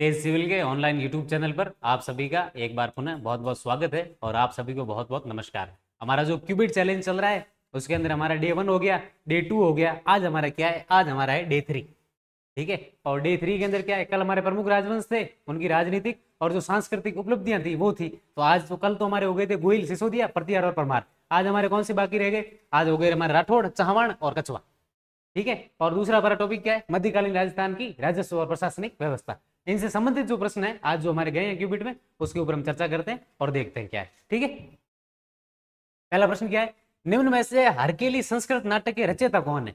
तेज civil के online YouTube channel पर आप सभी का एक बार पुनः बहुत बहुत स्वागत है और आप सभी को बहुत बहुत नमस्कार। हमारा जो क्यूबिट चैलेंज चल रहा है उसके अंदर हमारा डे 1 हो गया, डे 2 हो गया, आज हमारा क्या है, आज हमारा है डे 3। ठीक है, और डे 3 के अंदर क्या है, कल हमारे प्रमुख राजवंश थे, उनकी राजनीतिक और जो सांस्कृतिक उपलब्धियां थी वो थी। तो आज तो कल तो हमारे हो गए थे गोहिल, सिसोदिया, प्रतिहार और परमार। आज हमारे कौन से बाकी रह गए, आज हो गए हमारे राठौड़, चौहान और कछवा। ठीक है, और दूसरा हमारा टॉपिक क्या है, मध्यकालीन राजस्थान की राजस्व और प्रशासनिक व्यवस्था। इनसे संबंधित जो प्रश्न है आज जो हमारे गए हैं क्यूबिट में, उसके ऊपर हम चर्चा करते हैं और देखते हैं क्या है। ठीक है, पहला प्रश्न क्या है, निम्न में से हरकेली संस्कृत नाटक के रचयिता कौन है।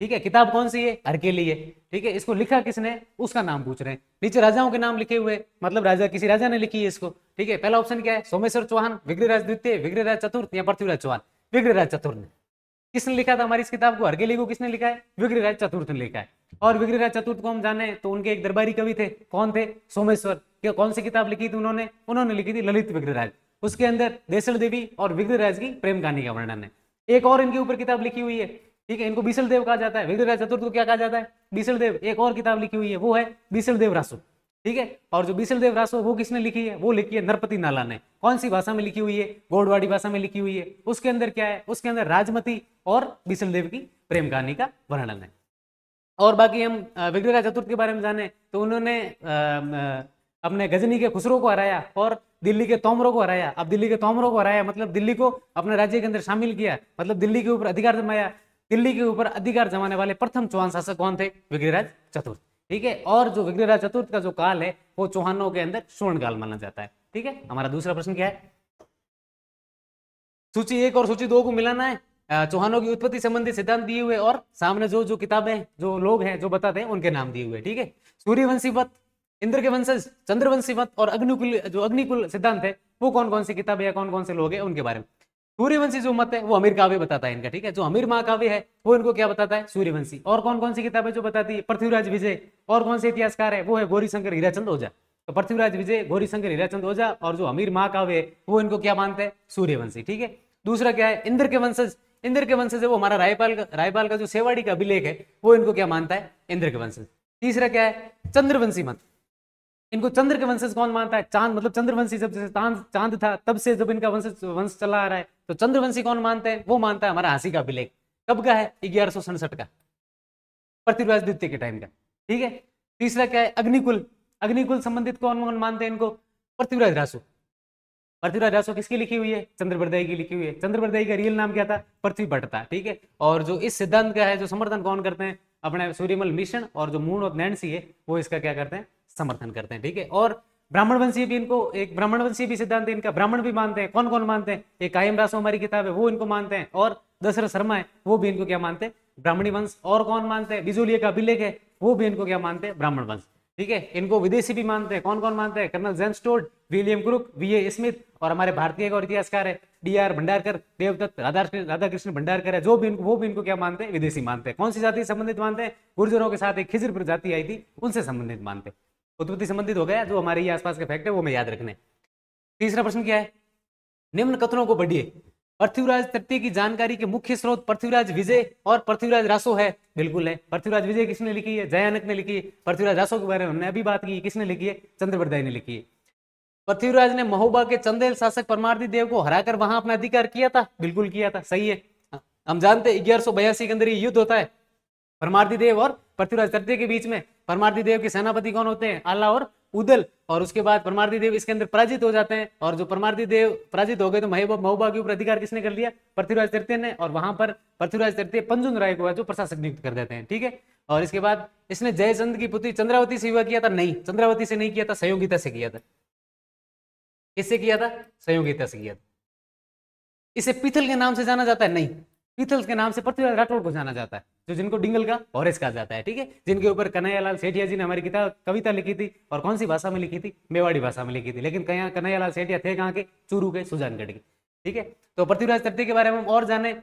ठीक है, किताब कौन सी है, हरकेली है। ठीक है, इसको लिखा किसने, उसका नाम पूछ रहे हैं। नीचे राजाओं के नाम लिखे हुए, मतलब राजा, किसी राजा ने लिखी है इसको। ठीक है, पहला ऑप्शन क्या है, सोमेश्वर चौहान, विग्रहराज द्वितीय, विग्रहराज चतुर्थ या पृथ्वीराज चौहान। विग्रहराज चतुर्थ ने। किसने लिखा था हमारी इस किताब को, हरकेली को किसने लिखा है, विग्रहराज चतुर्थ ने लिखा है। और विग्रहराज चतुर्थ को हम जाने तो उनके एक दरबारी कवि थे, कौन थे, सोमेश्वर। कौन सी किताब लिखी थी उन्होंने, उन्होंने लिखी थी ललित विग्रहराज। उसके अंदर देसल देवी और विग्रहराज की प्रेम कहानी का वर्णन है। एक और इनके ऊपर किताब लिखी हुई है। ठीक है, इनको बीसल देव कहा जाता है, विग्रहराज चतुर्थ को क्या कहा जाता है, बीसल देव। एक और किताब लिखी हुई है, वो है बीसल देव रासो। ठीक है, और जो बीसल देव रासो वो किसने लिखी है, वो लिखी है नरपति नाला ने। कौन सी भाषा में लिखी हुई है, गोडवाड़ी भाषा में लिखी हुई है। उसके अंदर क्या है, उसके अंदर राजमती और बीसल देव की प्रेम कहानी का वर्णन है। और बाकी हम विग्रहराज चतुर्थ के बारे में जाने तो उन्होंने अपने गजनी के खुसरो को हराया और दिल्ली के तोमरों को हराया। अब दिल्ली के तोमरों को हराया मतलब दिल्ली को अपने राज्य के अंदर शामिल किया, मतलब दिल्ली के ऊपर अधिकार जमाया। दिल्ली के ऊपर अधिकार जमाने वाले प्रथम चौहान शासक कौन थे, विग्रहराज चतुर्थ। ठीक है, और जो विग्रहराज चतुर्थ का जो काल है वो चौहानों के अंदर स्वर्ण काल माना जाता है। ठीक है, हमारा दूसरा प्रश्न क्या है, सूची 1 और सूची 2 को मिलाना है। चौहानों की उत्पत्ति संबंधी सिद्धांत दिए हुए और सामने जो जो किताबें, जो लोग हैं जो बताते हैं उनके नाम दिए हुए। ठीक है, सूर्यवंशी मत, इंद्र के वंशज, चंद्रवंशी मत और अग्निकुल, जो अग्निकुल सिद्धांत है वो कौन कौन सी किताबें या कौन कौन से लोग हैं उनके बारे में। सूर्यवंशी जो मत है वो अमीर काव्य बताता है इनका। ठीक है, जो अमीर महाकाव्य है वो इनको क्या बताता है, सूर्यवंशी। और कौन कौन सी किताबें जो बताती है, पृथ्वीराज विजय। और कौन से इतिहासकार है, वो है गौरीशंकर हीराचंद ओझा। तो पृथ्वीराज विजय, गौरीशंकर हीराचंद ओझा और जो अमीर महाकाव्य है वो इनको क्या मानते हैं, सूर्यवंशी। ठीक है, दूसरा क्या है, इंद्र के वंशज। इंद्र के वंशज है वो हमारा रायपाल का जो सेवाड़ी का अभिलेख है वो इनको क्या मानता है, इंद्र के वंशज। तीसरा क्या है, चंद्रवंशी मत। इनको चंद्र के वंशज कौन मानता है, चांद, मतलब चंद्रवंशी जब से चांद था तब से जब इनका वंश चला आ रहा है, तो चंद्रवंशी कौन मानते हैं, वो मानता है हमारा हांसी का अभिलेख। कब का है, 1167 का, पृथ्वीराज द्वितीय के टाइम का। ठीक है, तीसरा क्या है, अग्निकुल। अग्निकुल संबंधित कौन कौन मानते हैं इनको, पृथ्वीराज रासो। पृथ्वीराज रासो किसकी लिखी हुई है, चंद्रबरदाई की लिखी हुई है। चंद्रबरदाई का रियल नाम क्या था, पृथ्वी भट्ट था। ठीक है, और जो इस सिद्धांत का है जो समर्थन कौन करते हैं, अपने सूर्यमल मिशन और जो मून ऑफ नैन्सी है वो इसका क्या करते हैं, समर्थन करते हैं। ठीक है, और ब्राह्मण वंशीय भी इनको, एक ब्राह्मण वंशीय भी सिद्धांत है इनका, ब्राह्मण भी मानते हैं। कौन कौन मानते हैं, एक कायम रासो हमारी किताब है वो इनको मानते हैं, और दशरथ शर्मा है वो भी इनको क्या मानते हैं, ब्राह्मणी वंश। और कौन मानते हैं, बिजोलिया का अभिलेख है वो भी इनको क्या मानते हैं, ब्राह्मण वंश। ठीक है, इनको विदेशी भी मानते हैं। कौन कौन मानते हैं, colonel James Tod, William Crooke, V A Smith और हमारे भारतीय और इतिहासकार है डीआर भंडारकर, देवदत्त, राधाकृष्ण भंडारकर है, जो भी इनको, वो भी इनको क्या मानते हैं, विदेशी मानते हैं। कौन सी जाति से संबंधित मानते हैं, गुर्जरों के साथ एक खिजर प्रजाति आई थी उनसे संबंधित मानते हैं। उत्पत्ति संबंधित हो गया, जो हमारे ये आसपास के फैक्ट है वो मैं याद रखने। तीसरा प्रश्न क्या है, निम्न कथनों को पढ़िए। पृथ्वीराज तृतीय की जानकारी के मुख्य स्रोत पृथ्वीराज विजय और पृथ्वीराज रासो है। बिल्कुल है, पृथ्वीराज विजय किसने लिखी है, जयानक ने लिखी है। पृथ्वीराज रासो के बारे में हमने अभी बात की, किसने लिखी है, चंद्रबरदाई ने लिखी है। पृथ्वीराज ने महोबा के चंदेल शासक परमार्दी देव को हराकर वहां अपना अधिकार किया था। बिल्कुल किया था, सही है। हम जानते हैं 1182 के अंदर ये युद्ध होता है परमार्दी देव और पृथ्वीराज तृतीय के बीच में। परमार्दी देव के सेनापति कौन होते हैं, आला और उदल। और उसके बाद परमार्दी देव इसके अंदर पराजित हो जाते हैं, और जो परमार्दी देव पराजित हो गए तो महोबा के ऊपर अधिकार किसने कर लिया, पृथ्वीराज तृतीय ने। और वहां पर पृथ्वीराज तृतीय पंजुन राय को जो प्रशासक नियुक्त कर देते हैं। ठीक है, और इसके बाद इसने जयचंद की पुत्री चंद्रावती से विवाह किया था, नहीं, चंद्रावती से नहीं किया था, संयोगिता से किया था। किससे किया था, संयोगिता से किया था। इसे पीथल के नाम से जाना जाता है, नहीं, पीथल के नाम से पृथ्वीराज राठौड़ को जाना जाता है, जो जिनको डिंगल का वॉरिस कहा जाता है। ठीक है, जिनके ऊपर कन्हैयालाल सेठिया जी ने हमारी किताब कविता लिखी थी, और कौन सी भाषा में लिखी थी, मेवाड़ी भाषा में लिखी थी। लेकिन कन्हैयालाल सेठिया थे कहाँ के, चूरू के, सुजानगढ़ के। ठीक है, तो पृथ्वीराज तृतीय के बारे में हम और जाने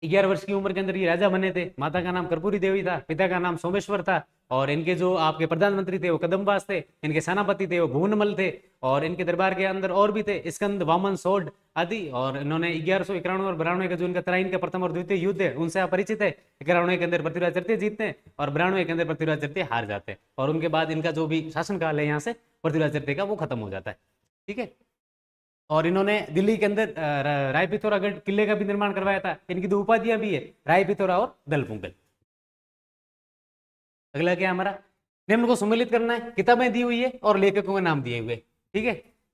11 वर्ष की उम्र के अंदर ये राजा बने थे। माता का नाम कर्पूरी देवी था, पिता का नाम सोमेश्वर था, और इनके जो आपके प्रधानमंत्री थे वो कदम्बास थे, इनके सेनापति थे वो भुवनमल थे, और इनके दरबार के अंदर और भी थे स्कंद, वामन, सोड आदि। और इन्होंने 1191 और 92 का जो इनका तराइन का प्रथम और द्वितीय युद्ध है उनसे आप परिचित है। 91 के अंदर पृथ्वीराज तृतीय जीतते हैं और 92 के अंदर पृथ्वीराज तृतीय हार जाते हैं, और उनके बाद इनका जो भी शासनकाल है यहाँ से पृथ्वीराज तृतीय का वो खत्म हो जाता है। ठीक है, और इन्होंने दिल्ली के अंदर राय पिथौरागढ़ किले का भी निर्माण करवाया था। इनकी दो उपाधियां भी है, राय पिथौरा और दलपुंगल। अगला क्या है हमारा, निम्न को सम्मिलित करना है, किताबें दी हुई है और लेखकों के नाम दिए हुए। ठीक है,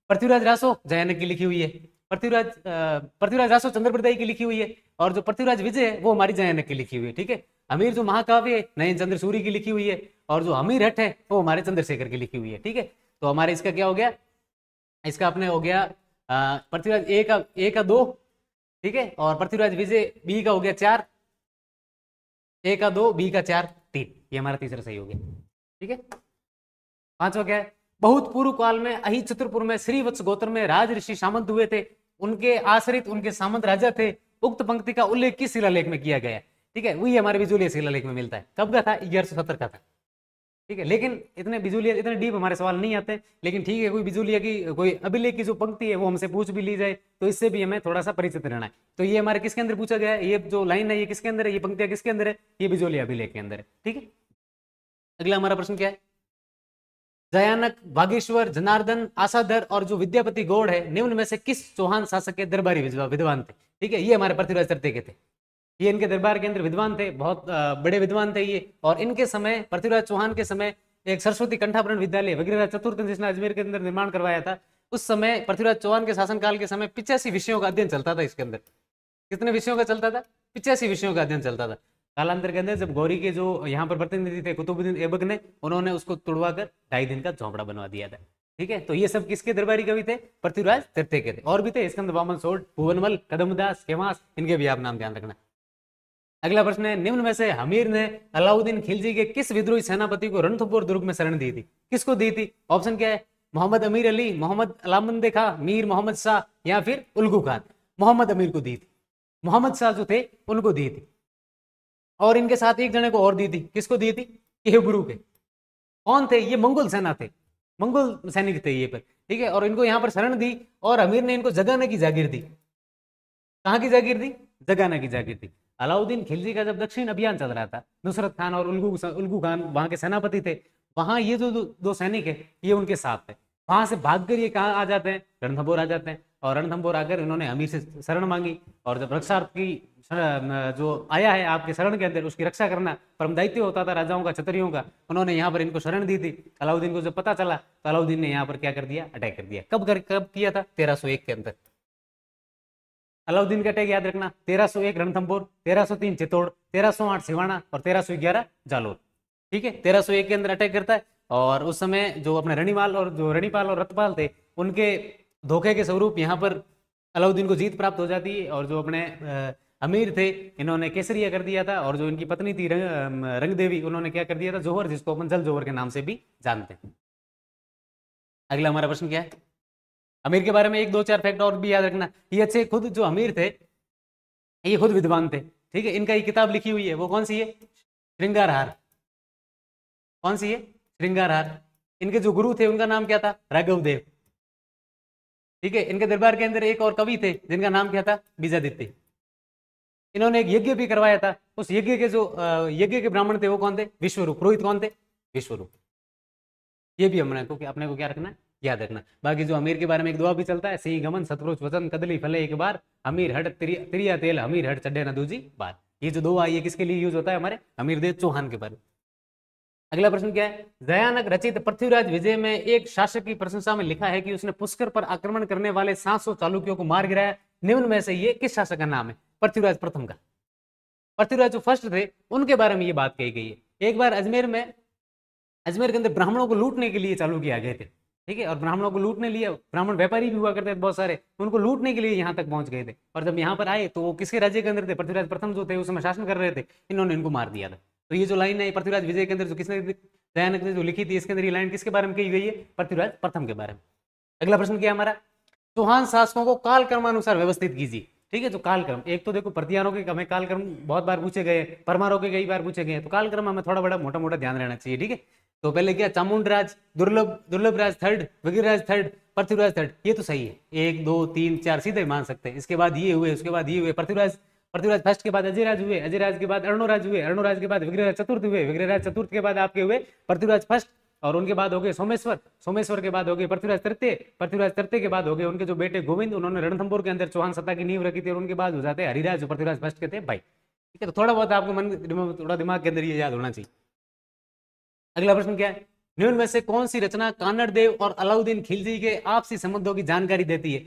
पृथ्वीराज रासो जयानक की लिखी हुई है, पृथ्वीराज रासो चंद्रप्रदायी की लिखी हुई है, और जो पृथ्वीराज विजय है वो हमारी जयानक की लिखी हुई है। ठीक है, अमीर जो महाकाव्य है नयन चंद्र सूरी की लिखी हुई है, और जो अमीर हट है वो हमारे चंद्रशेखर की लिखी हुई है। ठीक है, तो हमारे इसका क्या हो गया, इसका अपने हो गया पृथ्वीराज ए का 2, ठीक है, और पृथ्वीराज विजय बी का हो गया 4, ए का 2, बी का 4, 3, ये हमारा तीसरा सही हो गया। ठीक है, पांचवा क्या है, बहुत पूर्व काल में अहि चित्रपुर में श्रीवत्स गोत्र में राज ऋषि सामंत हुए थे, उनके आश्रित उनके सामंत राजा थे। उक्त पंक्ति का उल्लेख किस शिलालेख में किया गया है? ठीक है, वही हमारे बिजुलिया शिलालेख में मिलता है। कब का था? 1170 का था। ठीक है, लेकिन इतने बिजुलिया इतने डीप हमारे सवाल नहीं आते, लेकिन ठीक है, कोई बिजुलिया की कोई अभिलेख की जो पंक्ति है वो हमसे पूछ भी ली जाए तो इससे भी हमें थोड़ा सा परिचित रहना है। तो ये हमारे किसके अंदर पूछा गया है, ये जो लाइन है ये किसके अंदर है, ये पंक्तियां किसके अंदर है, ये बिजुलिया अभिलेख के अंदर है। ठीक है, अगला हमारा प्रश्न क्या है, जयानक, बागेश्वर, जनार्दन, आसाधर और जो विद्यापति गौड़ है निम्न में से किस चौहान शासक के दरबारी विद्वान थे? ठीक है, ये हमारे पृथ्वीराज तृतीय के थे, ये इनके दरबार के अंदर विद्वान थे, बहुत बड़े विद्वान थे ये। और इनके समय पृथ्वीराज चौहान के समय एक सरस्वती कंठाभरण विद्यालय वगैरह चतुर्थ जिसने अजमेर के अंदर निर्माण करवाया था, उस समय पृथ्वीराज चौहान के शासनकाल के समय 85 विषयों का अध्ययन चलता था इसके अंदर। कितने विषयों का चलता था? 85 विषयों का अध्ययन चलता था। कालांतर के अंदर जब गौरी के जो यहाँ पर प्रतिनिधि थे कुतुबुद्दीन ऐबक ने, उन्होंने उसको तुड़वा कर 2.5 दिन का झोंपड़ा बनवा दिया था। ठीक है, तो ये सब किसके दरबारी कवि थे? पृथ्वीराज तृतीय के थे। और भी थे स्कंद, वामन, सोड, भुवनमल, कदमदास, खेमास, इनके भी आप नाम ध्यान रखना। अगला प्रश्न है, निम्न में से हमीर ने अलाउद्दीन खिलजी के किस विद्रोही सेनापति को रणथंभौर दुर्ग में शरण दी थी? किसको दी थी? ऑप्शन क्या है, मोहम्मद अमीर अली, मोहम्मद अलामंदे खां, मीर मोहम्मद शाह, या फिर उल्गू खान। मोहम्मद अमीर को दी थी, मोहम्मद शाह जो थे उनको दी थी, और इनके साथ एक जने को और दी थी। किसको दी थी? केहबुरु के। कौन थे ये? मंगोल सेना थे, मंगोल सैनिक थे ये पर। ठीक है, और इनको यहाँ पर शरण दी और अमीर ने इनको जगाने की जागीर दी। कहाँ की जागीर दी? जगाने की जागीर दी। अलाउद्दीन खिलजी का जब दक्षिण अभियान चल रहा था, नुसरत खान और उल्गू खान वहां के सेनापति थे, वहां ये जो दो सैनिक है ये उनके साथ थे। वहां से भागकर ये कहाँ आ जाते हैं? रणथंभौर आ जाते हैं, और रणथंभौर आकर इन्होंने अमीर से शरण मांगी। और जब रक्षार्थ की जो आया है आपके शरण के अंदर, उसकी रक्षा करना परम दायित्व होता था राजाओं का, क्षत्रियों का, उन्होंने यहाँ पर इनको शरण दी थी। अलाउद्दीन को जब पता चला तो अलाउद्दीन ने यहाँ पर क्या कर दिया? अटैक कर दिया। कब किया था? 1301 के अंदर। अलाउद्दीन का अटैक याद रखना, 1301 रणथंभौर, 1303 चित्तौड़, 1308 सिवाना और 1311 जालोर। ठीक है, 1301 के अंदर अटैक करता है, और उस समय जो अपने रणीपाल और रतपाल थे, उनके धोखे के स्वरूप यहाँ पर अलाउद्दीन को जीत प्राप्त हो जाती है। और जो अपने अमीर थे इन्होंने केसरिया कर दिया था, और जो इनकी पत्नी थी रंग देवी, उन्होंने क्या कर दिया था? जोहर, जिसको अपन जल जोहर के नाम से भी जानते हैं। अगला हमारा प्रश्न क्या है, अमीर के बारे में 1-2-4 फैक्ट और भी याद रखना। ये अच्छे खुद जो अमीर थे ये खुद विद्वान थे। ठीक है, इनका ये किताब लिखी हुई है, वो कौन सी है? श्रृंगारहार। कौन सी है? श्रृंगारहार। इनके जो गुरु थे उनका नाम क्या था? राघव देव। ठीक है, इनके दरबार के अंदर एक और कवि थे जिनका नाम क्या था? बीजादित्य। इन्होंने एक यज्ञ भी करवाया था। उस यज्ञ के जो यज्ञ के ब्राह्मण थे वो कौन थे? विश्वरूप। पुरोहित कौन थे? विश्वरूप। ये भी अपने को क्या रखना है? याद रखना। बाकी जो अमीर के बारे में एक दुआ भी चलता है, सिंह गमन सतरोज वचन कदली फले एक बार, अमीर हट तिरिया तेल हमीर हट चढ़े न दूजी बार। ये जो दुआ ये किसके लिए यूज होता है? हमारे अमीर देव चौहान के बारे में। अगला प्रश्न क्या है, जयानक रचित पृथ्वीराज विजय में एक शासक की प्रशंसा में लिखा है कि उसने पुष्कर पर आक्रमण करने वाले 700 चालुक्यों को मार गिराया। निम्न में से ये किस शासक का नाम है? पृथ्वीराज प्रथम का। पृथ्वीराज जो फर्स्ट थे उनके बारे में ये बात कही गई है। एक बार अजमेर के अंदर ब्राह्मणों को लूटने के लिए चालुक्य आ गए थे। ठीक है, और ब्राह्मणों को लूटने लिए, ब्राह्मण व्यापारी भी हुआ करते थे बहुत सारे, उनको लूटने के लिए यहाँ तक पहुंच गए थे। और जब यहाँ पर आए तो वो किसके राज्य के अंदर थे? पृथ्वीराज प्रथम जो थे उस समय शासन कर रहे थे, इन्होंने इनको मार दिया था। तो ये जो लाइन है पृथ्वीराज विजय के अंदर जो किसने दयानक ने जो लिखी थी, इसके अंदर ये लाइन किसके बारे में कही गई है? पृथ्वीराज प्रथम के बारे में। अगला प्रश्न क्या हमारा, चौहान शासकों को काल क्रमानुसार व्यवस्थित कीजिए। ठीक है। जो कालक्रम, एक तो देखो प्रतिहारों के हमें कालक्रम बहुत बार पूछे गए, परमारों के कई बार पूछे गए, तो कालक्रम हमें थोड़ा बड़ा मोटा मोटा ध्यान रहना चाहिए, ठीक है। तो पहले क्या, Chamundaraj, Durlabh Raj third, Vigraharaj third, Prithviraj third, ये तो सही है, 1 2 3 4 सीधे मान सकते हैं। इसके बाद ये हुए, उसके बाद ये हुए, पृथ्वीराज फर्स्ट के बाद अजयराज हुए, अजयराज के बाद अर्णोराज हुए, अर्णोराज के बाद विग्रहराज चतुर्थ हुए, विग्रहराज चतुर्थ के बाद आपके हुए पृथ्वीराज फर्स्ट, और उनके बाद हो गए सोमेश्वर, सोमेश्वर के बाद हो गए पृथ्वीराज तृतीय, पृथ्वीराज तृतीय के बाद हो गए उनके जो बेटे गोविंद, उन्होंने रणथंभौर के अंदर चौहान सत्ता की नींव रखी थी, और उनके बाद हो जाते हैं हरिराज, जो पृथ्वीराज फर्स्ट के थे भाई, ठीक है। तो थोड़ा बहुत आपको थोड़ा दिमाग के अंदर ये याद होना चाहिए। अगला प्रश्न क्या है, निम्न में से कौन सी रचना कानड़ देव और अलाउद्दीन खिलजी के आपसी संबंधों की जानकारी देती है?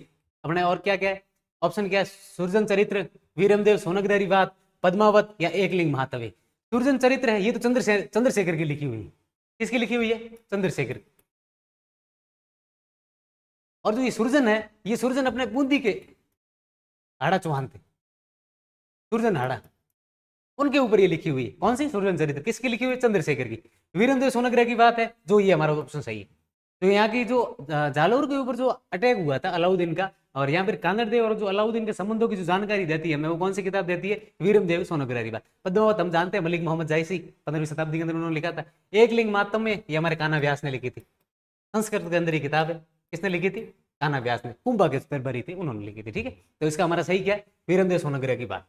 अपने और क्या क्या है, ऑप्शन क्या है, सुरजन चरित्र, वीरमदेव सोनग्राही वात, पद्मावत, या एकलिंग महातवे। सुरजन चरित्र है, ये तो चंद्रशेखर की लिखी हुई है। किसकी लिखी हुई है? चंद्रशेखर। और जो ये सुरजन है, ये सुरजन अपने बूंदी के हाड़ा चौहान थे, सुरजन हाड़ा, उनके ऊपर ये लिखी हुई है। कौन सी? सुरजन चरित्र। किसकी लिखी हुई है? चंद्रशेखर की। वीरमदेव सोनग्राही की बात है, जो ये हमारा ऑप्शन सही है। तो यहाँ की जो जालोर के ऊपर जो अटैक हुआ था अलाउद्दीन का, और यहाँ पर कानड़ देव और जो अलाउद्दीन के संबंधों की जो जानकारी देती है हमें, वो कौन सी किताब देती है? वीरमदेव सोनग्राही बात। पद्मावत हम जानते हैं मलिक मोहम्मद जायसी 15वीं शताब्दी के अंदर उन्होंने लिखा था। एकलिंग महात्म्य ये हमारे कान्हा व्यास ने लिखी थी, संस्कृत के अंदर ये किताब है। किसने लिखी थी? कान्हा व्यास ने, कुंभा के दरबारी थे, उन्होंने लिखी थी, ठीक है। तो इसका हमारा सही क्या है? वीरमदेव सोनग्राही की बात।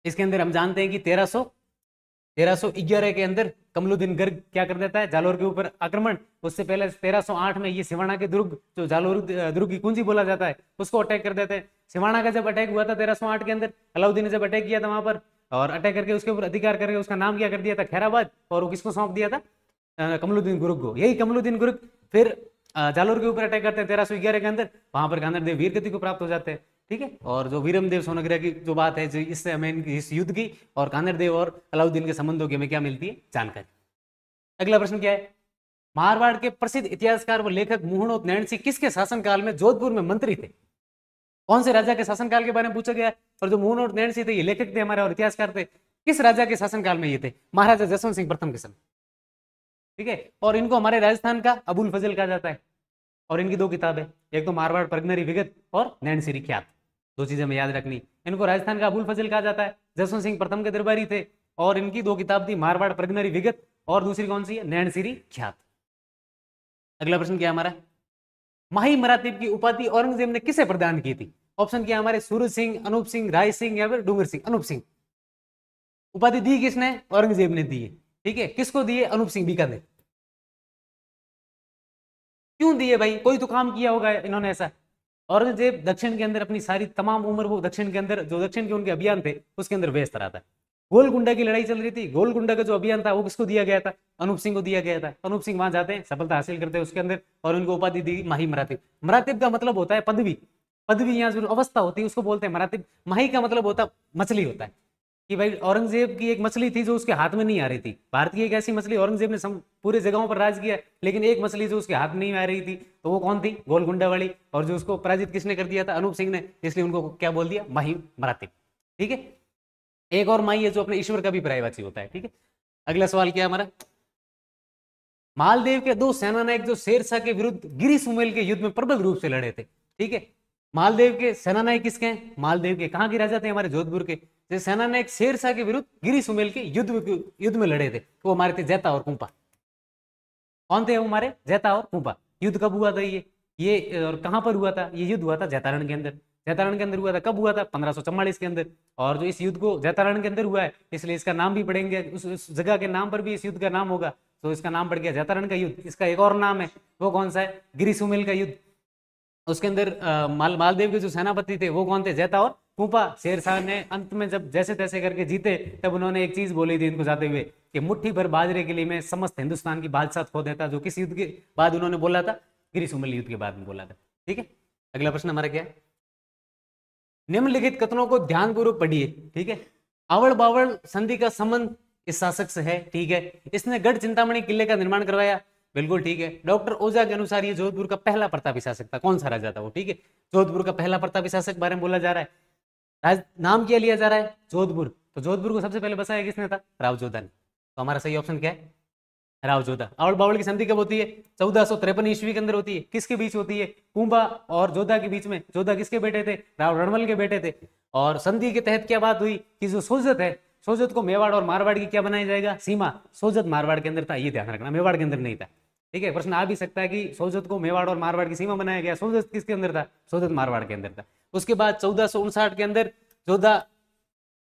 इसके अंदर हम जानते हैं कि 1311 के अंदर कमलुद्दीन गर्ग क्या कर देता है? जालोर के ऊपर आक्रमण। उससे पहले 1308 में ये सिवाना के दुर्ग, जो जालोर दुर्ग की कुंजी बोला जाता है, उसको अटैक कर देते हैं। सिवाना का जब अटैक हुआ था 1308 के अंदर, अलाउद्दीन ने जब अटैक किया था वहां पर, और अटैक करके उसके ऊपर अधिकार करके उसका नाम क्या कर दिया था? खैराबाद। और वो किसको सौंप दिया था? कमलुद्दीन गुरुग को। यही कमलुद्दीन गुरुग फिर जालोर के ऊपर अटैक करते हैं 1311 के अंदर, वहां पर कानड़ देव वीरगति को प्राप्त हो जाते हैं, ठीक है। और जो वीरमदेव सोनग्राही की जो बात है, जो इससे हमें इस युद्ध की और कानड़ देव और अलाउद्दीन के संबंधों की हमें क्या मिलती है? जानकारी। अगला प्रश्न क्या है, मारवाड़ के प्रसिद्ध इतिहासकार व लेखक मुहणोत नैणसी किसके शासनकाल में जोधपुर में मंत्री थे? कौन से राजा के शासनकाल के बारे में पूछा गया? और जो मुहणोत नैणसी थे, ये लेखक थे हमारे और इतिहासकार थे। किस राजा के शासनकाल में ये थे? महाराजा जसवंत सिंह प्रथम के समय, ठीक है। और इनको हमारे राजस्थान का अबुल फजल कहा जाता है। और इनकी 2 किताब है, एक तो मारवाड़ प्रगनरी विगत और नैणसी ख्यात। 2 चीजें हमें याद रखनी। इनको राजस्थान का अबुल फजल कहा जाता है, जसवंत सिंह प्रथम के दरबारी थे, और इनकी 2 किताब थी, मारवाड़ प्रगनरी विगत, और दूसरी कौन सी है? नैणसी ख्यात। अगला प्रश्न क्या हमारा, माही मरातीब की उपाधि औरंगजेब ने किसे प्रदान की थी? ऑप्शन क्या हमारे? सूरज सिंह, अनूप सिंह, राय सिंह, या फिर डूंगर सिंह। अनूप सिंह। उपाधि दी किसने? औरंगजेब ने दी है, ठीक है। किसको दी है? अनूप सिंह बीकानेर। क्यों दिए भाई? कोई तो काम किया होगा इन्होंने ऐसा। औरंगजेब दक्षिण के अंदर अपनी सारी तमाम उम्र वो दक्षिण के अंदर, जो दक्षिण के उनके अभियान थे उसके अंदर व्यस्त रहा था। गोलकुंडा की लड़ाई चल रही थी, गोलकुंडा का जो अभियान था वो किसको दिया गया था? अनूप सिंह को दिया गया था। अनूप सिंह वहां जाते हैं, सफलता हासिल करते हैं उसके अंदर, और उनको उपाधि दी माही मरातीब। मरातीब का मतलब होता है पदवी। पदवी यहाँ जो अवस्था होती है उसको बोलते हैं मरातीब। माही का मतलब होता मछली होता है, कि भाई औरंगजेब की एक मछली थी जो उसके हाथ में नहीं आ रही थी। भारत की एक ऐसी मछली, औरंगजेब ने पूरे जगहों पर राज किया, लेकिन एक मछली जो उसके हाथ में नहीं आ रही थी, तो वो कौन थी? गोलकुंडा वाली। और जो उसको पराजित किसने कर दिया था? अनूप सिंह ने। इसलिए उनको क्या बोल दिया? माही मरातीब, ठीक है। एक और माही है जो अपने ईश्वर का भी पर्यायवाची होता है, ठीक है। अगला सवाल क्या है हमारा, मालदेव के 2 सेनानायक जो शेरशाह के विरुद्ध गिरी सुमेल के युद्ध में प्रबल रूप से लड़े थे, ठीक है। मालदेव के सेनानायक किसके हैं? मालदेव के। कहां के राजा थे? हमारे जोधपुर के। जो सेनानायक शेरशाह के विरुद्ध गिरी सुमेल के युद्ध में लड़े थे, वो हमारे थे जैता और कुंपा। कौन थे वो हमारे? जैता और कुंपा। युद्ध कब हुआ था ये और कहां पर हुआ था? ये युद्ध हुआ था जैतारण के अंदर। जैतारण के अंदर हुआ था। कब हुआ था? 1544 के अंदर। और जो इस युद्ध को जैतारण के अंदर हुआ है, इसलिए इसका नाम भी पड़ेंगे, उस जगह के नाम पर भी इस युद्ध का नाम होगा, तो इसका नाम पड़ गया जैतारण का युद्ध। इसका एक और नाम है, वो कौन सा है? गिरी सुमेल का युद्ध। उसके अंदर मालदेव के जो सेनापति थे वो कौन थे? जैता और कुंपा। शेरशाह ने अंत में जब जैसे तैसे करके जीते, तब उन्होंने एक चीज बोली थी इनको जाते हुए, कि मुट्ठी भर बाजरे के लिए मैं समस्त हिंदुस्तान की बादशाह खो देता। जो किस युद्ध के बाद उन्होंने बोला था? गिरी सुमेल युद्ध के बाद में बोला था, ठीक है। अगला प्रश्न हमारा क्या है, निम्नलिखित कथनों को ध्यानपूर्वक पढ़िए, ठीक है। आवड़ बावड़ संधि का संबंध इस शासक से है, ठीक है। इसने गढ़ चिंतामणि किले का निर्माण करवाया, बिल्कुल ठीक है। डॉक्टर ओझा के अनुसार ये जोधपुर का पहला प्रतापी शासक था। कौन सा राजा था वो? ठीक है, जोधपुर का पहला प्रतापी शासक बारे में बोला जा रहा है। नाम क्या लिया जा रहा है? जोधपुर। तो जोधपुर को सबसे पहले बसाया किसने था? राव जोधा ने। तो हमारा सही ऑप्शन क्या है? राव जोधा। आवड़ बावड़ की संधि कब होती है? 1453 ईस्वी के अंदर होती है। किसके बीच होती है? कुंभा और जोधा के बीच में। जोधा किसके बेटे थे? राव रणमल के बेटे थे। और संधि के तहत क्या बात हुई कि जो सोजत है, सोजत को मेवाड़ और मारवाड़ की क्या बनाया जाएगा? सीमा। सोजत मारवाड़ के अंदर था, ये ध्यान रखना, मेवाड़ के अंदर नहीं था। ठीक है, प्रश्न आ भी सकता है कि सोजत को मेवाड़ और मारवाड़ की सीमा बनाया गया, सोजत किसके अंदर था? सोजत मारवाड़ के अंदर था। उसके बाद 1459 के अंदर जोधा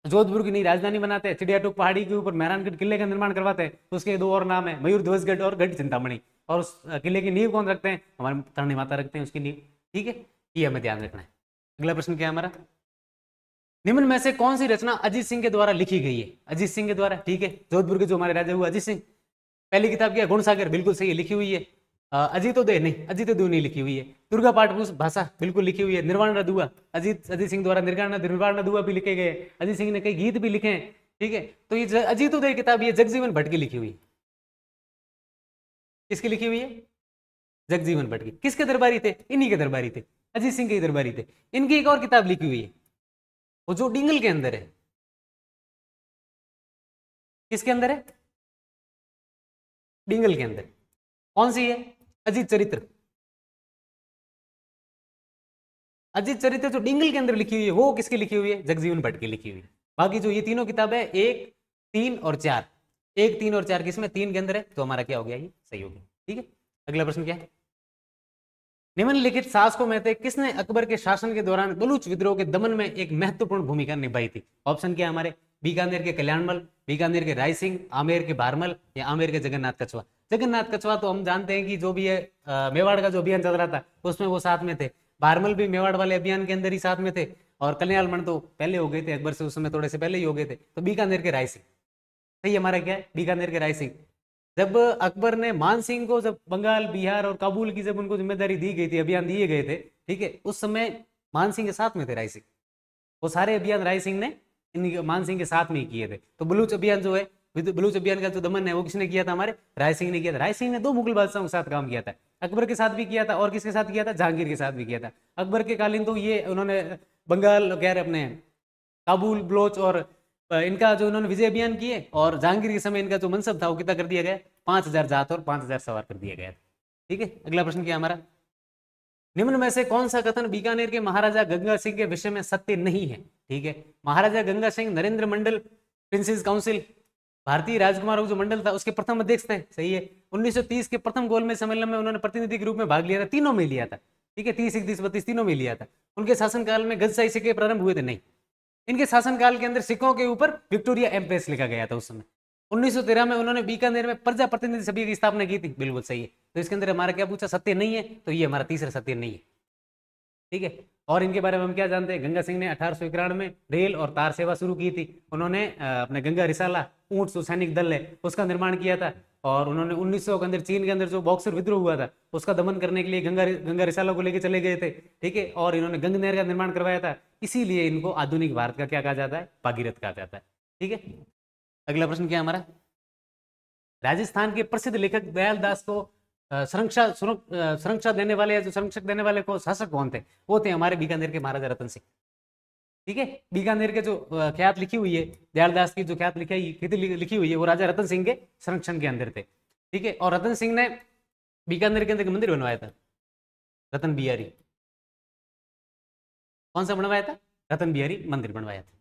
जोधपुर की नई राजधानी बनाते हैं, चिड़ियाटूक पहाड़ी के ऊपर मेहरानगढ़ किले का निर्माण करवाते हैं। उसके दो और नाम है, मयूर ध्वजगढ़ और गढ़ चिंतामणि। और उस किले की नींव कौन रखते हैं? हमारे तरणी माता रखते हैं उसकी नींव। ठीक है, ये हमें ध्यान रखना है। अगला प्रश्न क्या है हमारा? निम्न में से कौन सी रचना अजीत सिंह के द्वारा लिखी गई है? अजीत सिंह के द्वारा। ठीक है, जोधपुर के जो हमारे राजा हुए अजीत सिंह। पहली किताब क्या है? गुणसागर, बिल्कुल सही है, लिखी हुई है। अजीतोदय नहीं, अजीतोदय नहीं लिखी हुई है। दुर्गा पाठ भाषा, बिल्कुल लिखी हुई है। निर्वाण दुआ, अजीत सिंह द्वारा निर्वाण दुआ भी लिखे गए। अजीत सिंह ने कई गीत भी लिखे हैं। ठीक है, तो ये अजीतोदय किताब ये जगजीवन भट्ट की लिखी हुई है। किसकी लिखी हुई है? जगजीवन भट्ट की। किसके दरबारी थे? इन्हीं के दरबारी थे, अजीत सिंह के दरबारी थे। इनकी एक और किताब लिखी हुई है, वो जो डिंगल के अंदर है। किसके अंदर है? डिंगल के अंदर। कौन सी है? अजीत चरित्र। अजीत चरित्र जो डिंगल के अंदर लिखी हुई है, वो किसकी लिखी हुई है? जगजीवन भट्ट की लिखी हुई है। बाकी जो ये तीनों किताबें 1, 3 और 4, 1, 3 और 4 किसमें? 3 के अंदर है। तो हमारा क्या हो गया? ये सही हो गया। ठीक है, अगला प्रश्न क्या है? निम्नलिखित शासकों में से किसने अकबर के शासन के दौरान बलूच विद्रोह के दमन में एक महत्वपूर्ण भूमिका निभाई थी? ऑप्शन क्या है हमारे? बीकानेर के कल्याणमल, बीकानेर के राय सिंह, आमेर के बारमल या आमेर के जगन्नाथ कछवा। जगन्नाथ कछवा तो हम जानते हैं कि जो भी है मेवाड़ का जो अभियान चल रहा था उसमें वो साथ में थे। बारमल भी मेवाड़ वाले अभियान के अंदर ही साथ में थे। और कल्याणमल तो पहले हो गए थे अकबर से, उस समय थोड़े से पहले ही हो गए थे। तो बीकानेर के राय सिंह सही हमारा क्या है? बीकानेर के राय सिंह। जब अकबर ने मान सिंह को, जब बंगाल, बिहार और काबुल की जब उनको जिम्मेदारी दी गई थी, अभियान दिए गए थे, ठीक है, उस समय मान सिंह के साथ में थे राय सिंह। वो सारे अभियान राय सिंह ने मान सिंह के साथ में ही किए थे। तो बलूच अभियान जो है, बलूच अभियान का जो दमन है वो किसने किया था? हमारे राय सिंह ने किया था। राय सिंह ने 2 मुगल बादशाहों के साथ काम किया था, अकबर के साथ भी किया था और किसके साथ किया था? जहांगीर के साथ भी किया था। अकबर के कालीन तो ये उन्होंने बंगाल कह रहे अपने काबुल, बलोच और इनका जो इन्होंने विजय अभियान किए, और जहांगीर के समय इनका जो मनसब था वो कितना कर दिया गया? 5000 जात और 5000 सवार कर दिया गया। ठीक है, अगला प्रश्न क्या हमारा? निम्न में से कौन सा कथन बीकानेर के महाराजा गंगा सिंह के विषय में सत्य नहीं है? ठीक है, महाराजा गंगा सिंह नरेंद्र मंडल प्रिंसेस काउंसिल, भारतीय राजकुमारों जो मंडल था उसके प्रथम अध्यक्ष थे। सही है। 1930 के प्रथम गोलमेज सम्मेलन में उन्होंने प्रतिनिधि के रूप में भाग लिया था, तीनों में लिया था। ठीक है, 30, 31, 32 तीनों में लिया था। उनके शासनकाल में गजशाही सिक्के प्रारंभ हुए थे? नहीं। इनके शासनकाल के अंदर सिक्कों के ऊपर विक्टोरिया एम्प्रेस लिखा गया था उस समय। 1913 में उन्होंने बीकानेर में प्रजा प्रतिनिधि सभा की स्थापना की थी। बिल्कुल सही है। तो इसके अंदर हमारा क्या पूछा? सत्य नहीं है। तो ये हमारा तीसरा सत्य नहीं है। ठीक है, और इनके बारे में हम क्या जानते हैं? गंगा सिंह ने 1891 में रेल और तार सेवा शुरू की थी। उन्होंने अपने गंगा रिसाला ऊंट जो सैनिक दल है उसका निर्माण किया था। और उन्होंने 1900 के अंदर चीन के अंदर जो बॉक्सर विद्रोह हुआ था उसका दमन करने के लिए गंगा रिसाला को लेकर चले गए थे। ठीक है, और इन्होंने गंग नहर का निर्माण करवाया था। इसीलिए इनको आधुनिक भारत का क्या कहा जाता है? भागीरथ कहा जाता है। ठीक है, अगला प्रश्न क्या है हमारा? राजस्थान के प्रसिद्ध लेखक दयाल दास को संरक्षा देने वाले या जो संरक्षक देने वाले को शासक कौन थे? वो थे हमारे बीकानेर के महाराजा रतन सिंह। ठीक है, बीकानेर के जो ख्यात लिखी हुई है, दयालदास की जो ख्यात लिखी हुई है वो राजा रतन सिंह के संरक्षण के अंदर थे। ठीक है, और रतन सिंह ने बीकानेर के अंदर मंदिर बनवाया था, रतन बिहारी। कौन सा बनवाया था? रतन बिहारी मंदिर बनवाया था।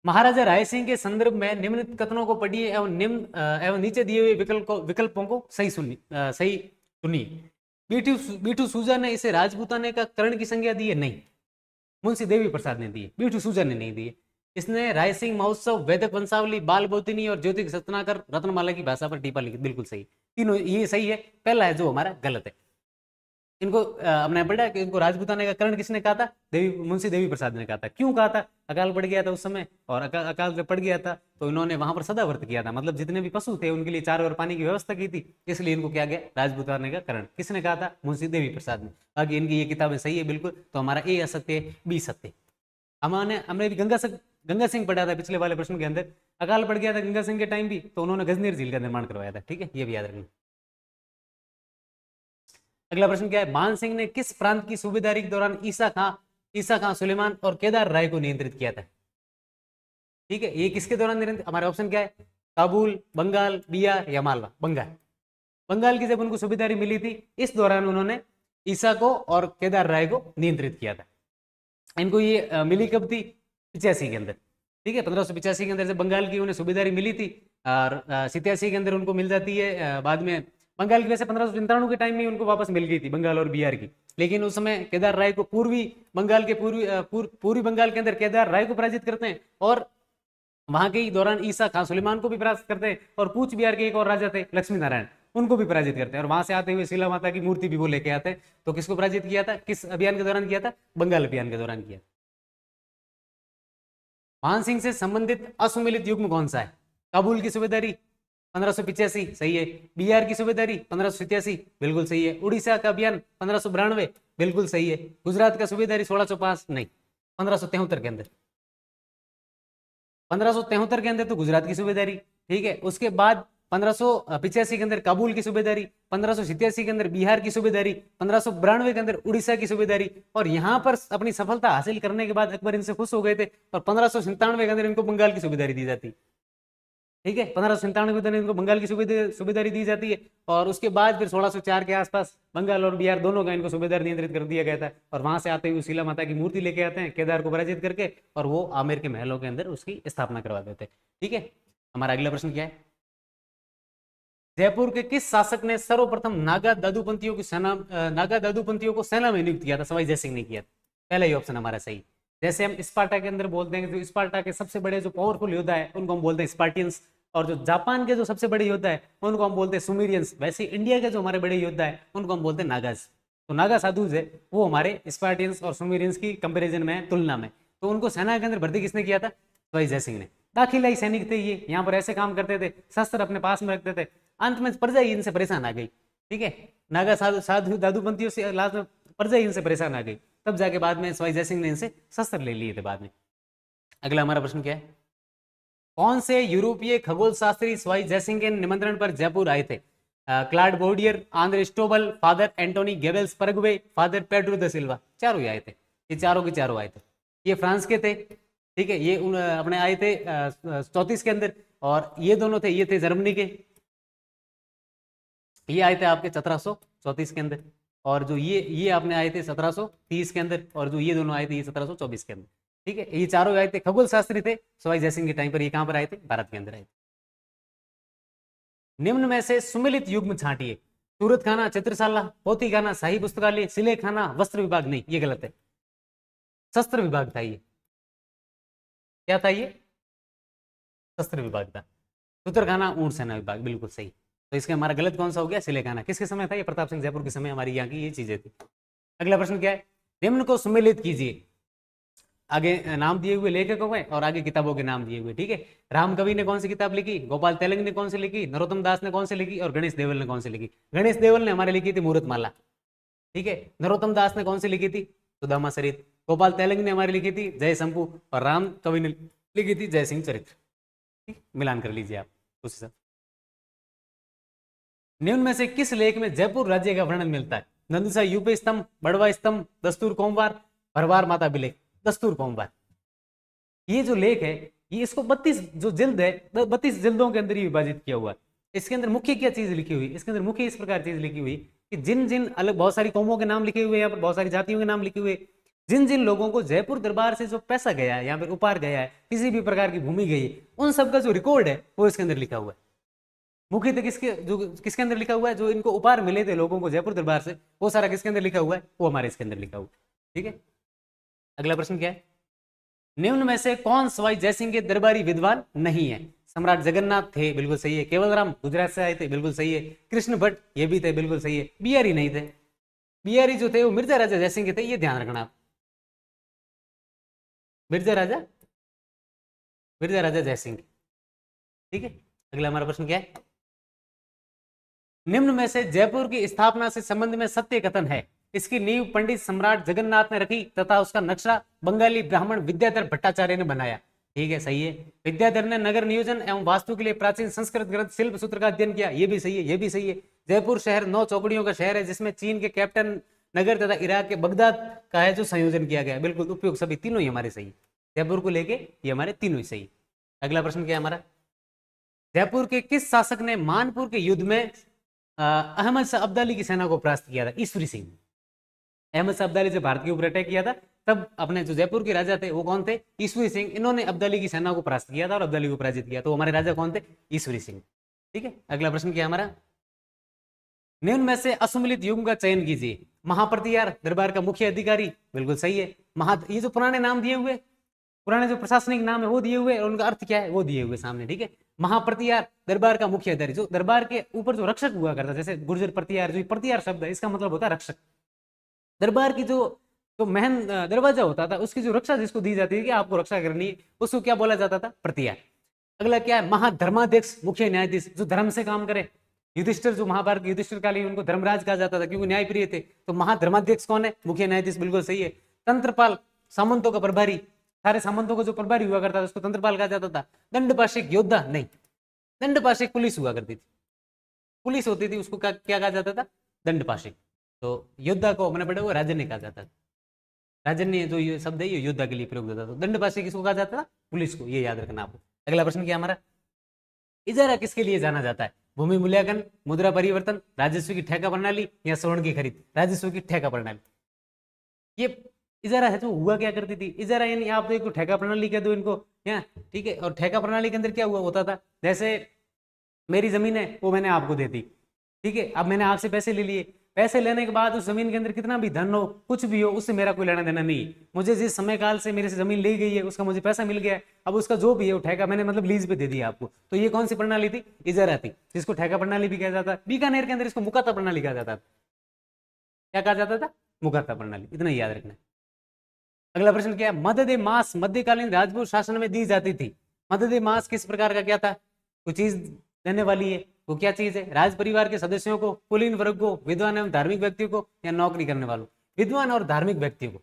महाराजा राय सिंह के संदर्भ में निम्नलिखित कथनों को पढ़िए एवं नीचे दिए हुए विकल्पों को सही सुनिए। बीटू सूजा ने इसे राजपूताने का कर्ण की संज्ञा दी है? नहीं, मुंशी देवी प्रसाद ने दी है, बीटू सूजा ने नहीं दी है। इसने राय सिंह महोत्सव, वैदिक वंशावली, बाल बोधिनी और ज्योतिष सतनाकर रत्नमाला की भाषा पर टीपा लिखी। बिल्कुल सही, तीनों ये सही है। पहला है जो हमारा गलत है। इनको हमने पढ़ा कि इनको राजपूताने का कर्ण किसने कहा था? मुंशी देवी प्रसाद ने कहा था। क्यों कहा था? अकाल पड़ गया था उस समय, और अकाल जब पड़ गया था तो इन्होंने वहां पर सदाव्रत किया था, मतलब जितने भी पशु थे उनके लिए चारे और पानी की व्यवस्था की थी, इसलिए इनको क्या गया? राजपूताने का कर्ण। किसने कहा था? मुंशी देवी प्रसाद ने। बाकी इनकी ये किताबें सही है बिल्कुल। तो हमारा ए असत्य है, बी सत्य। हमने भी गंगा सिंह पढ़ा था पिछले वाले प्रश्न के अंदर। अकाल पड़ गया था गंगा सिंह के टाइम भी, तो उन्होंने गजनीर झील का निर्माण करवाया था। ठीक है, ये भी याद रखना। अगला प्रश्न क्या है? मान सिंह ने किस प्रांत की सूबेदारी के दौरान ईसा खां सुलेमान और केदार राय को नियंत्रित किया था? ठीक है, ये किसके दौरान नियंत्रित? हमारा ऑप्शन क्या है? काबुल, बंगाल, बिहार या मालवा? बंगाल। बंगाल की जब उनको सूबेदारी मिली थी, इस दौरान उन्होंने ईसा को और केदार राय को नियंत्रित किया था। इनको ये मिली कब थी? 85 के अंदर, ठीक है। 1585 के अंदर जब बंगाल की उन्हें सूबेदारी मिली थी और 87 के अंदर उनको मिल जाती है बाद में। बंगाल की वैसे 1597 के टाइम में उनको वापस मिल गई थी, बंगाल और बिहार की, लेकिन उस समय केदार राय को पूर्वी बंगाल के पूर्वी बंगाल के अंदर केदार राय को पराजित करते हैं और वहां के दौरान ईसा खान सुलेमान को भी पराजित करते हैं और कूच बिहार के एक और राजा थे लक्ष्मी नारायण, उनको भी पराजित करते हैं और वहां से आते हुए शीला माता की मूर्ति भी वो लेके आते हैं। तो किसको पराजित किया था, किस अभियान के दौरान किया था? बंगाल अभियान के दौरान किया। मान सिंह से संबंधित असुमेलित युग्म कौन सा है? काबुल की सूबेदारी 1585 सही है, बिहार की सूबेदारी 1587 बिल्कुल सही है, उड़ीसा का अभियान 1592 बिल्कुल सही है, गुजरात का सूबेदारी 1605 नहीं 1573 के अंदर, 1573 के अंदर तो गुजरात की सूबेदारी, ठीक है। उसके बाद 1585 के अंदर काबुल की सूबेदारी, 1587 के अंदर बिहार की सूबेदारी, 1592 के अंदर उड़ीसा की सूबेदारी और यहां पर अपनी सफलता हासिल करने के बाद अकबर इनसे खुश हो गए थे और 1597 के अंदर इनको बंगाल की सूबेदारी दी जाती, ठीक है। 1597 के अंदर इनको बंगाल की सूबेदारी दी जाती है और उसके बाद फिर 1604 के आसपास बंगाल और बिहार दोनों का इनको सूबेदार नियंत्रित कर दिया गया था और वहां से आते हुए शीला माता की मूर्ति लेके आते हैं केदार को पराजित करके और वो आमेर के महलों के अंदर उसकी स्थापना करवा देते हैं, ठीक है। हमारा अगला प्रश्न क्या है? जयपुर के किस शासक ने सर्वप्रथम नागा दादूपंथियों को सेना में नियुक्त किया था? सवाई जयसिंह ने किया था। पहला ही ऑप्शन हमारा सही। जैसे हम स्पार्टा के अंदर बोलते हैं, जो स्पार्टा के सबसे बड़े जो पावरफुल योद्धा है उनको हम बोलते हैं स्पार्टियंस, और जो जापान के जो सबसे बड़े योद्धा है उनको हम बोलते हैं सुमेरियंस। वैसे इंडिया के जो हमारे बड़े योद्धा है उनको हम बोलते हैं नागाज। तो नागा साधु है वो हमारे स्पार्टियंस और सुमेरियंस की कंपेरिजन में, तुलना में। तो उनको सेना के अंदर भर्ती किसने किया था? सवाई जयसिंह ने। दाखिलाई सैनिक थे ये, यहाँ पर ऐसे काम करते थे, शस्त्र अपने पास में रखते थे। अंत में प्रजा ही इनसे परेशान आ गई, ठीक है। नागा साधु दादूपंथियों से लास्ट में प्रजा ही इनसे परेशान आ गई, तब जाके बाद में सवाई जयसिंह ने इनसे शस्त्र ले लिए थे बाद में। अगला हमारा प्रश्न क्या है? कौन से यूरोपीय खगोल शास्त्री सवाई जयसिंह के निमंत्रण पर जयपुर आए थे? Claude Boudier, Andre Strobl, father Antoine Gabelsperger, father Pedro da Silva. चारों ही आए थे, ये चारों के चारों आए थे। ये फ्रांस के थे, ठीक है। ये अपने आए थे 34 के अंदर और ये दोनों थे, ये थे जर्मनी के, ये आए थे आपके 1734 के अंदर और जो ये आपने आए थे 1730 के अंदर और जो ये दोनों आए थे ये 1724 के अंदर, ठीक है। ये चारों आए थे, खगोल शास्त्री थे सवाई जयसिंह के टाइम पर। ये कहां पर आए थे? भारत के अंदर आए थे। निम्न में से सुमिलित युग्म छांटिए। सूरत खाना, चित्रशाला, पोथी खाना, शाही पुस्तकालय, सिले खाना, वस्त्र विभाग। नहीं, ये गलत है, शस्त्र विभाग था ये। क्या था ये? शस्त्र विभाग था। सूत्रखाना, ऊंट सेना विभाग, बिल्कुल सही। तो इसका हमारा गलत कौन सा हो गया? सिलेखाना। किसके समय था? ये प्रताप सिंह जयपुर के समय हमारी यहाँ की ये चीजें थी। अगला प्रश्न क्या है? निम्न को सुमेलित कीजिए। आगे नाम दिए हुए लेखकों में और आगे किताबों के नाम दिए हुए, ठीक है। राम कवि ने कौन सी किताब लिखी? गोपाल तेलंग ने कौन सी लिखी? नरोत्तम दास ने कौन सी लिखी? और गणेश देवल ने कौन सी लिखी? गणेश देवल ने हमारे लिखी थी मूर्तमाला, ठीक है। नरोत्तम दास ने कौन सी लिखी थी? सुदामा सरित। गोपाल तेलंग ने हमारी लिखी थी जय शंभू और राम कवि ने लिखी थी जय सिंह चरित्र। मिलान कर लीजिए आप उसी से। निम्न में से किस लेख में जयपुर राज्य का वर्णन मिलता है? नंदसा यूपी स्तंभ, बड़वा स्तंभ, दस्तूर कोमवार, भरवार माता बिलेख। दस्तूर कोमवार। ये जो लेख है ये इसको 32 जो जिल्द है 32 जिल्दों के अंदर ही विभाजित किया हुआ है। इसके अंदर मुख्य क्या चीज लिखी हुई? इसके अंदर मुख्य इस प्रकार चीज लिखी हुई कि जिन जिन अलग बहुत सारी कौमों के नाम लिखे हुए, यहाँ पर बहुत सारी जातियों के नाम लिखे हुए, जिन जिन लोगों को जयपुर दरबार से जो पैसा गया है, यहाँ पर उपहार गया है, किसी भी प्रकार की भूमि गई है, उन सबका जो रिकॉर्ड है वो इसके अंदर लिखा हुआ है। मुख्यतः किसके अंदर लिखा हुआ है? जो इनको उपहार मिले थे लोगों को जयपुर दरबार से, वो सारा किसके अंदर लिखा हुआ है? वो हमारे इसके अंदर लिखा हुआ है, ठीक है। अगला प्रश्न क्या है? निम्न में से कौन सवाई जयसिंह के दरबारी विद्वान नहीं है? सम्राट जगन्नाथ थे, बिल्कुल सही है। केवलराम गुजरात से आए थे, बिल्कुल सही है। कृष्ण भट्ट ये भी थे, बिल्कुल सही है। बिहारी नहीं थे। बिहारी जो थे वो मिर्जा राजा जयसिंह के थे, ये ध्यान रखना आप। मिर्जा राजा जयसिंह, ठीक है। अगला हमारा प्रश्न क्या है? निम्न में से जयपुर की स्थापना से संबंध में सत्य कथन है। इसकी नींव पंडित सम्राट जगन्नाथ ने रखी तथा उसका नक्शा बंगाली ब्राह्मण विद्याधर भट्टाचार्य ने बनाया। ठीक है, सही है। विद्याधर ने नगर नियोजन एवं वास्तु के लिए प्राचीन संस्कृत ग्रंथ शिल्प सूत्र का अध्ययन किया। ये भी सही है, ये भी सही है। जयपुर शहर 9 चौकड़ियों का शहर है, जिसमें चीन के कैप्टन नगर तथा इराक के बगदाद का है जो संयोजन किया गया। बिल्कुल उपयुक्त, सभी तीनों ही हमारे सही। जयपुर को लेके ये हमारे तीनों ही सही। अगला प्रश्न क्या है हमारा? जयपुर के किस शासक ने मानपुर के युद्ध में अहमद शाह अब्दाली की सेना को परास्त किया था? ईश्वरी सिंह। अहमद शाह अब्दाली से भारत के ऊपर अटैक किया था, तब अपने जो जयपुर के राजा थे वो कौन थे? ईश्वरी सिंह। इन्होंने अब्दाली की सेना को परास्त किया था और अब्दाली को पराजित किया। तो हमारे राजा कौन थे? ईश्वरी सिंह। ठीक है, अगला प्रश्न क्या हमारा? निम्न में से असुमिलित युग्म का चयन कीजिए। महाप्रतिहार दरबार का मुख्य अधिकारी, बिल्कुल सही है। ये जो पुराने नाम दिए हुए, पुराने जो प्रशासनिक नाम है वो दिए हुए और उनका अर्थ क्या है वो दिए हुए सामने। ठीक है, महाप्रतिहार दरबार का मुख्य अधिकारी, जो दरबार के ऊपर जो रक्षक हुआ करता, जैसे गुर्जर प्रतिहार, जो प्रतिहार शब्द है इसका मतलब होता है रक्षक। दरबार की जो मेन दरवाजा होता था उसकी जो रक्षा जिसको दी जाती है कि आपको रक्षा करनी है, उसको क्या बोला जाता था? प्रतिहार। अगला क्या है? महाधर्माध्यक्ष मुख्य न्यायाधीश, जो धर्म से काम करे। युधिष्ठिर, जो महाभारत के युधिष्ठिर कालीन, उनको धर्मराज कहा जाता था क्योंकि न्यायप्रिय थे। तो महाधर्माध्यक्ष कौन है? मुख्य न्यायाधीश, बिल्कुल सही है। तंत्रपाल, सामंतों का प्रभारी, सारे सामंतों को जो प्रभारी हुआ करता था उसको तंत्रपाल कहा जाता था। दंडपाशिक योद्धा नहीं, दंडपाशिक पुलिस हुआ करती थी, पुलिस होती थी उसको क्या कहा जाता था? दंडपाशिक। तो योद्धा को अपने पड़े हुए राजन्य कहा जाता था। राजन्य जो ये शब्द है ये योद्धा के लिए प्रयोग होता था। दंडपाशिक किसको कहा जाता था? पुलिस को, ये याद रखना आपको। अगला प्रश्न क्या हमारा? इजारा किसके लिए जाना जाता है? भूमि मूल्यांकन, मुद्रा परिवर्तन, राजस्व की ठेका प्रणाली या स्वर्ण की खरीद? राजस्व की ठेका प्रणाली। ये इजारा है जो हुआ क्या करती थी? इजारा यानी आप तो एक ठेका प्रणाली कह दो इनको, ठीक है। और ठेका प्रणाली के अंदर क्या हुआ होता था? जैसे मेरी जमीन है वो मैंने आपको दे दी, ठीक है। अब मैंने आपसे पैसे ले लिए, पैसे लेने के बाद उस जमीन के अंदर कितना भी धन हो, कुछ भी हो, उससे मेरा कोई लेना देना नहीं। मुझे जिस समय काल से मेरे से जमीन ली गई है उसका मुझे पैसा मिल गया है, अब उसका जो भी है वो ठेका मैंने मतलब लीज पे दे दिया आपको। तो ये कौन सी प्रणाली थी? इजारा थी, जिसको ठेका प्रणाली भी कहा जाता है। बीकानेर के अंदर इसको मुकाता प्रणाली कहा जाता था। क्या कहा जाता था? मुकाता प्रणाली। इतना ही याद रखना है। अगला प्रश्न क्या है? मदद मास मध्यकालीन राजपूत शासन में दी जाती थी। मदद मास किस प्रकार का क्या था? कोई चीज देने वाली है, वो क्या चीज है? राज परिवार के सदस्यों को, कुलीन वर्ग को, विद्वान एवं धार्मिक व्यक्तियों को या नौकरी करने वालों? विद्वान और धार्मिक व्यक्तियों को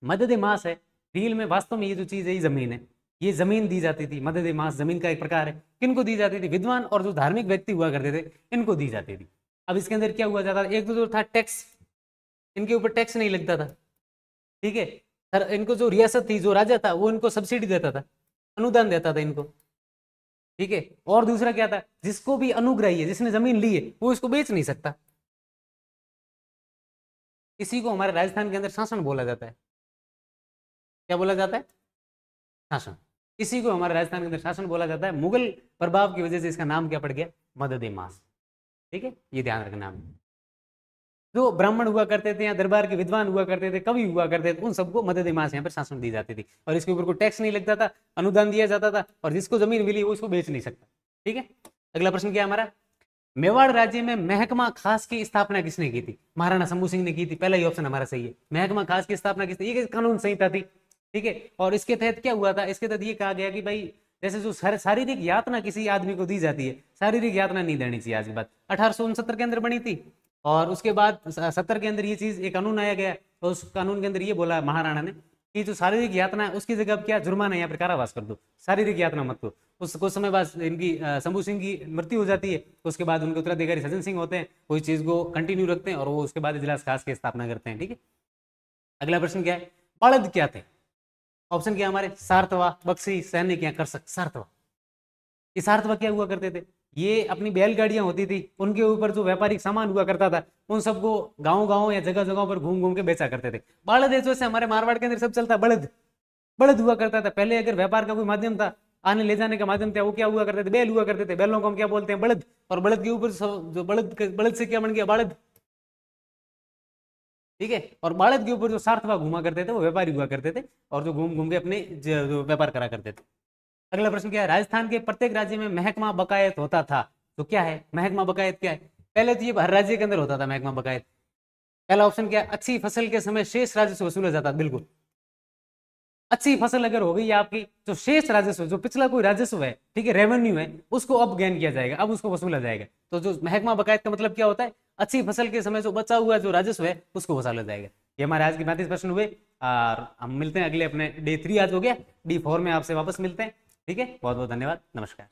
मदद मास है। रियल में वास्तव में ये जो चीज है ये जमीन है, ये जमीन दी जाती थी। मदद मास जमीन का एक प्रकार है। किनको दी जाती थी? विद्वान और जो धार्मिक व्यक्ति हुआ करते थे इनको दी जाती थी। अब इसके अंदर क्या हुआ जाता था? एक तो जो था टैक्स, इनके ऊपर टैक्स नहीं लगता था, ठीक है। सर इनको जो रियासत थी, जो राजा था, वो इनको सब्सिडी देता था, अनुदान देता था इनको, ठीक है। और दूसरा क्या था? जिसको भी अनुग्रही है, जिसने जमीन ली है, वो इसको बेच नहीं सकता। इसी को हमारे राजस्थान के अंदर शासन बोला जाता है। क्या बोला जाता है? शासन। इसी को हमारे राजस्थान के अंदर शासन बोला जाता है। मुगल प्रभाव की वजह से इसका नाम क्या पड़ गया? मदद मास, ठीक है, ये ध्यान रखना। जो ब्राह्मण हुआ करते थे या दरबार के विद्वान हुआ करते थे, कवि हुआ करते थे, उन सबको मदद मास यहाँ पर शासन दी जाती थी और इसके ऊपर कोई टैक्स नहीं लगता था, अनुदान दिया जाता था और जिसको जमीन मिली वो इसको बेच नहीं सकता, ठीक है। अगला प्रश्न क्या हमारा? मेवाड़ राज्य में महकमा खास की स्थापना किसने की थी? महाराणा शंभू सिंह ने की थी। पहला ही ऑप्शन हमारा सही है। महकमा खास की स्थापना किसने? ये कानून संहिता थी, ठीक है। और इसके तहत क्या हुआ था? इसके तहत ये कहा गया कि भाई जैसे जो शारीरिक यातना किसी आदमी को दी जाती है, शारीरिक यातना नहीं देनी चाहिए। आज की बात 1869 के अंदर बनी थी और उसके बाद 70 के अंदर ये चीज एक कानून आया गया और उस कानून के अंदर ये बोला महाराणा ने कि जो शारीरिक यातना है उसकी जगह क्या जुर्माना या फिर कारावास कर दो, शारीरिक यातना मत दो। उस कुछ समय बाद इनकी शंभू सिंह की मृत्यु हो जाती है। उसके बाद उनके उत्तराधिकारी सज्जन सिंह होते हैं, कोई चीज को कंटिन्यू रखते हैं और वो उसके बाद इजलास खास की स्थापना करते हैं, ठीक है। अगला प्रश्न क्या है? बलद क्या थे? ऑप्शन क्या हमारे? सारथवा, बक्सी, सैनिक या कर्षक? सारथवा। ये सारथवा क्या हुआ करते थे? ये अपनी बैलगाड़ियां होती थी, उनके ऊपर जो व्यापारिक सामान हुआ करता था उन सबको गांव गांव या जगह जगह पर घूम घूम के बेचा करते थे। बलद जैसे हमारे मारवाड़ के अंदर सब चलता, बलद बलद हुआ करता था। पहले अगर व्यापार का कोई माध्यम था, आने ले जाने का माध्यम था, वो क्या हुआ करते थे? बैल हुआ करते थे। बैलों को हम क्या बोलते हैं? बलद। और बलद के ऊपर जो बलद से क्या बन गया? बलद, ठीक है। और बालद के ऊपर जो सारथवा घुमा करते थे वो व्यापारी हुआ करते थे और जो घूम घूम के अपने जो व्यापार करा करते थे। अगला प्रश्न क्या है? राजस्थान के प्रत्येक राज्य में महकमा बकायत होता था, तो क्या है महकमा बकायत? क्या है? पहले तो ये हर राज्य के अंदर होता था महकमा बकायत। पहला ऑप्शन क्या है? अच्छी फसल के समय शेष राजस्व वसूला जाता। बिल्कुल, अच्छी फसल अगर हो गई आपकी, जो शेष राजस्व, जो पिछला कोई राजस्व है, ठीक है, रेवेन्यू है, उसको अब गेन किया जाएगा, अब उसको वसूला जाएगा। तो जो महकमा बकायत का मतलब क्या होता है? अच्छी फसल के समय जो बचा हुआ जो राजस्व है उसको वसूला जाएगा। ये हमारे आज के 35 प्रश्न हुए और हम मिलते हैं अगले अपने डे 3 आज हो गया, D4 में आपसे वापस मिलते हैं, ठीक है। बहुत बहुत धन्यवाद, नमस्कार।